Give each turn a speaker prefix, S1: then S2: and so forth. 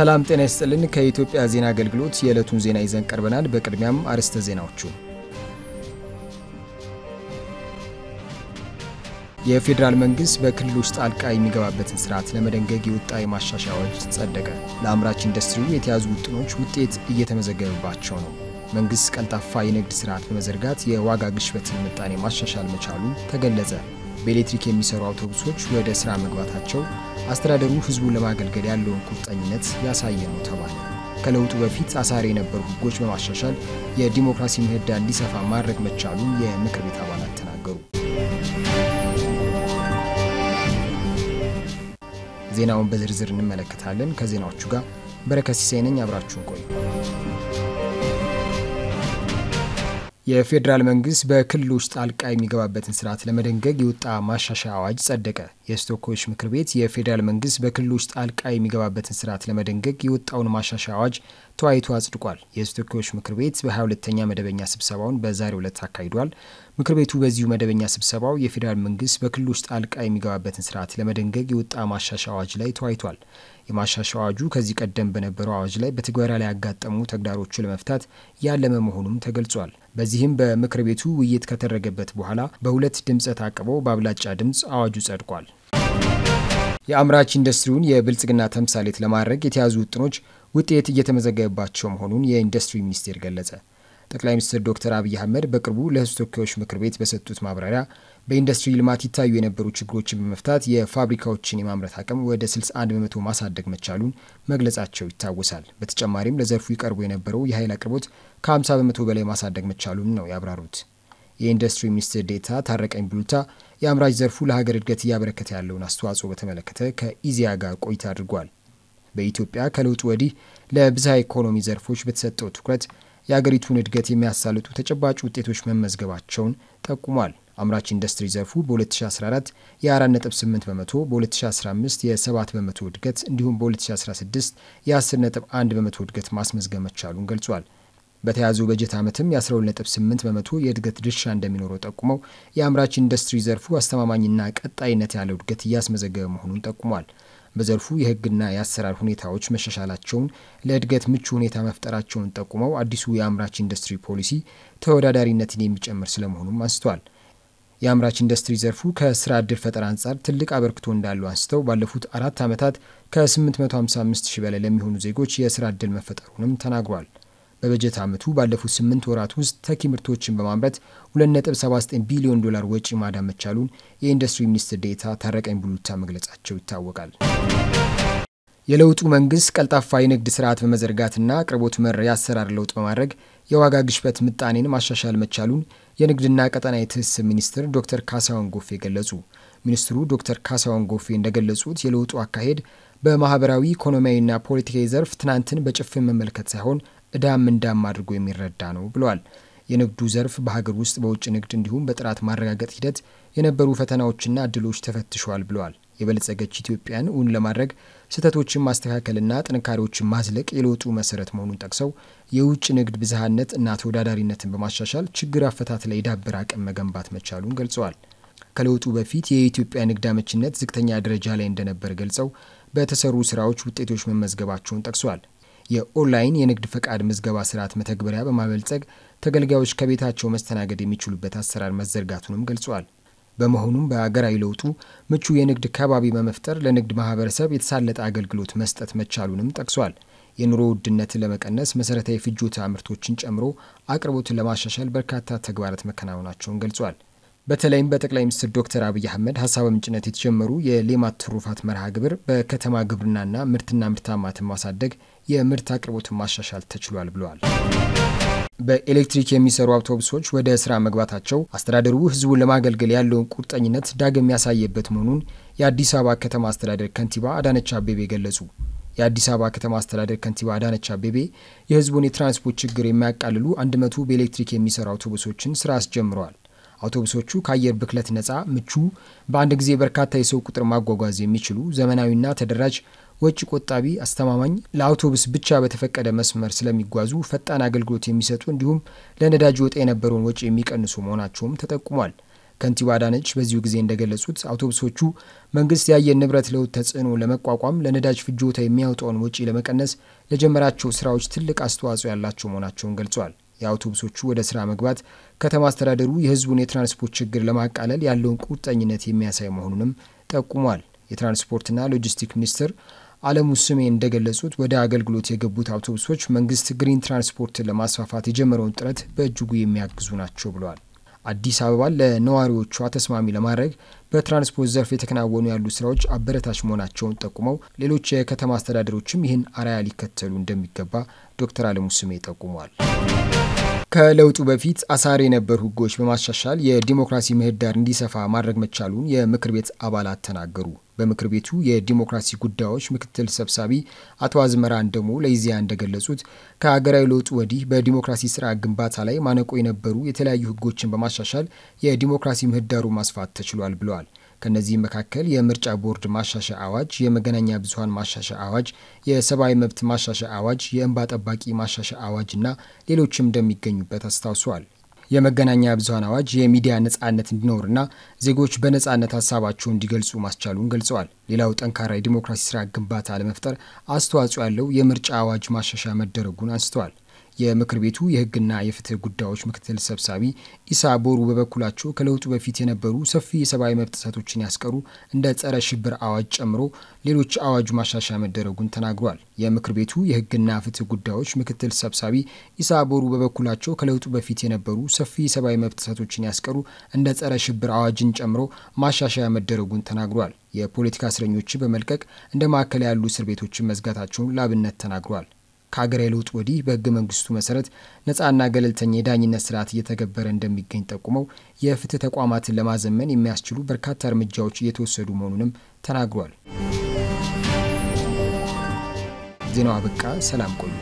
S1: ሰላም ጤና ይስጥልን ከኢትዮጵያ ዜና አገልግሎት የዕለቱን ዜና ይዘን ቀርበናል። በቅድሚያም አርዕስተ ዜናዎቹ የፌደራል መንግስት በክልሎች ጣልቃ የሚገባበትን ስርዓት ለመደንገግ የወጣ የማሻሻያ አዋጅ ጸደቀ። ለአምራች ኢንዱስትሪው የተያዙ ውጥኖች ውጤት እየተመዘገበባቸው ነው። መንግስት ቀልጣፋ የንግድ ስርዓት በመዘርጋት የዋጋ ግሽበትን ምጣኔ ማሻሻል መቻሉ ተገለጸ። በኤሌክትሪክ የሚሰሩ አውቶቡሶች ወደ ስራ መግባታቸው አስተዳደሩ ህዝቡን ለማገልገል ያለውን ቁርጠኝነት ያሳየ ነው ተባለ። ከለውጡ በፊት አሳሪ የነበሩ ህጎች በማሻሻል የዲሞክራሲ ምህዳር እንዲሰፋ ማድረግ መቻሉን የምክር ቤት አባላት ተናገሩ። ዜናውን በዝርዝር እንመለከታለን። ከዜናዎቹ ጋር በረከት ሲሳይ ነኝ። አብራችሁን ቆዩ። የፌደራል መንግስት በክልሎች ጣልቃ የሚገባበትን ስርዓት ለመደንገግ የወጣ ማሻሻያ አዋጅ ጸደቀ። የተወካዮች ምክር ቤት የፌደራል መንግስት በክልሎች ጣልቃ የሚገባበትን ስርዓት ለመደንገግ የወጣውን ማሻሻያ አዋጅ ተወያይቶ አጽድቋል። የተወካዮች ምክር ቤት በ22ኛ መደበኛ ስብሰባውን በዛሬው ዕለት አካሂዷል። ምክር ቤቱ በዚሁ መደበኛ ስብሰባው የፌደራል መንግስት በክልሎች ጣልቃ የሚገባበትን ስርዓት ለመደንገግ የወጣ ማሻሻያ አዋጅ ላይ ተወያይቷል። የማሻሻያ አዋጁ ከዚህ ቀደም በነበረው አዋጅ ላይ በትግበራ ላይ ያጋጠሙ ተግዳሮችን ለመፍታት ያለመ መሆኑም ተገልጿል። በዚህም በምክር ቤቱ ውይይት ከተደረገበት በኋላ በሁለት ድምጽ ታቅቦ በአብላጫ ድምጽ አዋጁ ጸድቋል። የአምራች ኢንዱስትሪውን የብልጽግና ተምሳሌት ለማድረግ የተያዙ ውጥኖች ውጤት እየተመዘገበባቸው መሆኑን የኢንዱስትሪ ሚኒስቴር ገለጸ። ጠቅላይ ሚኒስትር ዶክተር አብይ አህመድ በቅርቡ ለሕዝብ ተወካዮች ምክር ቤት በሰጡት ማብራሪያ በኢንዱስትሪ ልማት ይታዩ የነበሩ ችግሮችን በመፍታት የፋብሪካዎችን የማምረት አቅም ወደ 61 በመቶ ማሳደግ መቻሉን መግለጻቸው ይታወሳል። በተጨማሪም ለዘርፉ ይቀርቡ የነበረው የኃይል አቅርቦት ከ50 በመቶ በላይ ማሳደግ መቻሉን ነው ያብራሩት። የኢንዱስትሪ ሚኒስትር ዴኤታ ታረቀኝ ቡልታ የአምራች ዘርፉ ለሀገር እድገት እያበረከተ ያለውን አስተዋጽኦ በተመለከተ ከኢዜአ ጋር ቆይታ አድርጓል። በኢትዮጵያ ከለውጡ ወዲህ ለብዝሃ ኢኮኖሚ ዘርፎች በተሰጠው ትኩረት የሀገሪቱን እድገት የሚያሳልጡ ተጨባጭ ውጤቶች መመዝገባቸውን ጠቁሟል። አምራች ኢንዱስትሪ ዘርፉ በ2014 የ4.8 በመቶ፣ በ2015 የ7 በመቶ እድገት እንዲሁም በ2016 የ10.1 በመቶ እድገት ማስመዝገብ መቻሉን ገልጿል። በተያዘው በጀት ዓመትም የ12.8 በመቶ የእድገት ድርሻ እንደሚኖረው ጠቁመው የአምራች ኢንዱስትሪ ዘርፉ አስተማማኝና ቀጣይነት ያለው እድገት እያስመዘገበ መሆኑን ጠቁሟል። በዘርፉ የህግና የአሰራር ሁኔታዎች መሻሻላቸውን ለእድገት ምቹ ሁኔታ መፍጠራቸውን ጠቁመው አዲሱ የአምራች ኢንዱስትሪ ፖሊሲ ተወዳዳሪነትን የሚጨምር ስለመሆኑም አንስተዋል። የአምራች ኢንዱስትሪ ዘርፉ ከስራ ዕድል ፈጠራ አንጻር ትልቅ አበርክቶ እንዳለው አንስተው ባለፉት 4 ዓመታት ከ855 ሺህ በላይ ለሚሆኑ ዜጎች የስራ ዕድል መፈጠሩንም ተናግሯል። በበጀት ዓመቱ ባለፉት 8 ወራት ውስጥ ተኪ ምርቶችን በማምረት 2.79 ቢሊዮን ዶላር ወጪ ማዳን መቻሉን የኢንዱስትሪ ሚኒስትር ዴኤታ ታረቀኝ ቡልታ መግለጻቸው ይታወቃል። የለውጡ መንግስት ቀልጣፋ የንግድ ስርዓት በመዘርጋትና አቅርቦት መር የአሰራር ለውጥ በማድረግ የዋጋ ግሽበት ምጣኔን ማሻሻል መቻሉን የንግድና ቀጠናዊ ትስስር ሚኒስትር ዶክተር ካሳሁን ጎፌ ገለጹ። ሚኒስትሩ ዶክተር ካሳሁን ጎፌ እንደገለጹት የለውጡ አካሄድ በማህበራዊ ኢኮኖሚያዊና ፖለቲካዊ ዘርፍ ትናንትን በጭፍን መመልከት ሳይሆን እዳም እንዳም አድርጎ የሚረዳ ነው ብለዋል። የንግዱ ዘርፍ በሀገር ውስጥ በውጭ ንግድ እንዲሁም በጥራት ማረጋገጥ ሂደት የነበሩ ፈተናዎችና እድሎች ተፈትሸዋል ብለዋል። የበለጸገች ኢትዮጵያን እውን ለማድረግ ስህተቶችን ማስተካከልና ጥንካሬዎችን ማዝለቅ የለውጡ መሰረት መሆኑን ጠቅሰው የውጭ ንግድ ብዝሃነት እና ተወዳዳሪነትን በማሻሻል ችግር አፈታት ላይ የዳበረ አቅም መገንባት መቻሉን ገልጸዋል። ከለውጡ በፊት የኢትዮጵያ ንግድ አመችነት ዝቅተኛ ደረጃ ላይ እንደነበር ገልጸው በተሰሩ ስራዎች ውጤቶች መመዝገባቸውን ጠቅሰዋል። የኦንላይን የንግድ ፈቃድ ምዝገባ ስርዓት መተግበሪያ በማበልጸግ ተገልጋዮች ከቤታቸው መስተናገድ የሚችሉበት አሰራር መዘርጋቱንም ገልጸዋል። በመሆኑም በአገራዊ ለውጡ ምቹ የንግድ ከባቢ በመፍጠር ለንግድ ማህበረሰብ የተሳለጠ አገልግሎት መስጠት መቻሉንም ጠቅሷል። የኑሮ ውድነትን ለመቀነስ መሰረታዊ ፍጆታ ምርቶችን ጨምሮ አቅርቦትን ለማሻሻል በርካታ ተግባራት መከናወናቸውን ገልጿል። በተለይም በጠቅላይ ሚኒስትር ዶክተር አብይ አህመድ ሀሳብ ምንጭነት የተጀመሩ የሌማት ትሩፋት መርሃ ግብር በከተማ ግብርናና ምርትና ምርታማነትን ማሳደግ የምርት አቅርቦትን ማሻሻል ተችሏል ብለዋል። በኤሌክትሪክ የሚሰሩ አውቶቡሶች ወደ ስራ መግባታቸው አስተዳደሩ ህዝቡን ለማገልገል ያለውን ቁርጠኝነት ዳግም ያሳየበት መሆኑን የአዲስ አበባ ከተማ አስተዳደር ከንቲባ አዳነች አቤቤ ገለጹ። የአዲስ አበባ ከተማ አስተዳደር ከንቲባ አዳነች አቤቤ የህዝቡን የትራንስፖርት ችግር የሚያቃልሉ 100 በኤሌክትሪክ የሚሰሩ አውቶቡሶችን ስራ አስጀምረዋል። አውቶቡሶቹ ከአየር ብክለት ነፃ፣ ምቹ፣ በአንድ ጊዜ በርካታ የሰው ቁጥር ማጓጓዝ የሚችሉ ዘመናዊና ተደራጅ፣ ወጪ ቆጣቢ፣ አስተማማኝ፣ ለአውቶቡስ ብቻ በተፈቀደ መስመር ስለሚጓዙ ፈጣን አገልግሎት የሚሰጡ እንዲሁም ለነዳጅ ወጣ የነበረውን ወጪ የሚቀንሱ መሆናቸውም ተጠቁሟል። ከንቲባ አዳነች በዚሁ ጊዜ እንደገለጹት አውቶቡሶቹ መንግስት የአየር ንብረት ለውጥ ተጽዕኖ ለመቋቋም ለነዳጅ ፍጆታ የሚያወጣውን ወጪ ለመቀነስ ለጀመራቸው ስራዎች ትልቅ አስተዋጽኦ ያላቸው መሆናቸውን ገልጸዋል። የአውቶቡሶቹ ወደ ስራ መግባት ከተማ አስተዳደሩ የህዝቡን የትራንስፖርት ችግር ለማቃለል ያለውን ቁርጠኝነት የሚያሳይ መሆኑንም ጠቁሟል። የትራንስፖርትና ሎጂስቲክ ሚኒስትር አለሙ ስሜ እንደገለጹት ወደ አገልግሎት የገቡት አውቶቡሶች መንግስት ግሪን ትራንስፖርትን ለማስፋፋት የጀመረውን ጥረት በእጅጉ የሚያግዙ ናቸው ብለዋል። አዲስ አበባን ለነዋሪዎቿ ተስማሚ ለማድረግ በትራንስፖርት ዘርፍ የተከናወኑ ያሉ ስራዎች አበረታች መሆናቸውን ጠቁመው ሌሎች የከተማ አስተዳደሮችም ይህን አርአያ ሊከተሉ እንደሚገባ ዶክተር አለሙ ስሜ ጠቁመዋል። ከለውጡ በፊት አሳሪ የነበሩ ህጎች በማሻሻል የዲሞክራሲ ምህዳር እንዲሰፋ ማድረግ መቻሉን የምክር ቤት አባላት ተናገሩ። በምክር ቤቱ የዲሞክራሲ ጉዳዮች ምክትል ሰብሳቢ አቶ አዝመራ እንደሞ ለኢዜአ እንደገለጹት ከሀገራዊ ለውጡ ወዲህ በዲሞክራሲ ስርዓት ግንባታ ላይ ማነቆ የነበሩ የተለያዩ ህጎችን በማሻሻል የዲሞክራሲ ምህዳሩ ማስፋት ተችሏል ብለዋል። ከነዚህ መካከል የምርጫ ቦርድ ማሻሻያ አዋጅ፣ የመገናኛ ብዙሃን ማሻሻያ አዋጅ፣ የሰብአዊ መብት ማሻሻያ አዋጅ፣ የእንባ ጠባቂ ማሻሻያ አዋጅና ሌሎችም እንደሚገኙበት አስታውሰዋል። የመገናኛ ብዙሃን አዋጅ የሚዲያ ነጻነት እንዲኖርና ዜጎች በነጻነት ሀሳባቸውን እንዲገልጹ ማስቻሉን ገልጸዋል። ሌላው ጠንካራ የዲሞክራሲ ስርዓት ግንባታ ለመፍጠር አስተዋጽኦ ያለው የምርጫ አዋጅ ማሻሻያ መደረጉን አንስተዋል። የምክር ቤቱ የህግና የፍትህ ጉዳዮች ምክትል ሰብሳቢ ኢሳ ቦሩ በበኩላቸው ከለውጡ በፊት የነበሩ ሰፊ የሰብአዊ መብት ጥሰቶችን ያስቀሩ እንደ ጸረ ሽብር አዋጅ ጨምሮ ሌሎች አዋጅ ማሻሻያ መደረጉን ተናግሯል። የምክር ቤቱ የህግና ፍትህ ጉዳዮች ምክትል ሰብሳቢ ኢሳ ቦሩ በበኩላቸው ከለውጡ በፊት የነበሩ ሰፊ የሰብአዊ መብት ጥሰቶችን ያስቀሩ እንደ ጸረ ሽብር አዋጅን ጨምሮ ማሻሻያ መደረጉን ተናግሯል። የፖለቲካ እስረኞችን በመልቀቅ እንደ ማዕከል ያሉ እስር ቤቶችን መዝጋታቸውን ላብነት ተናግሯል። ከሀገራዊ ለውጥ ወዲህ በህገ መንግስቱ መሰረት ነጻና ገለልተኛ የዳኝነት ስርዓት እየተገበረ እንደሚገኝ ጠቁመው የፍትህ ተቋማትን ለማዘመን የሚያስችሉ በርካታ እርምጃዎች እየተወሰዱ መሆኑንም ተናግሯል። ዜናው አበቃ። ሰላም ቆዩ።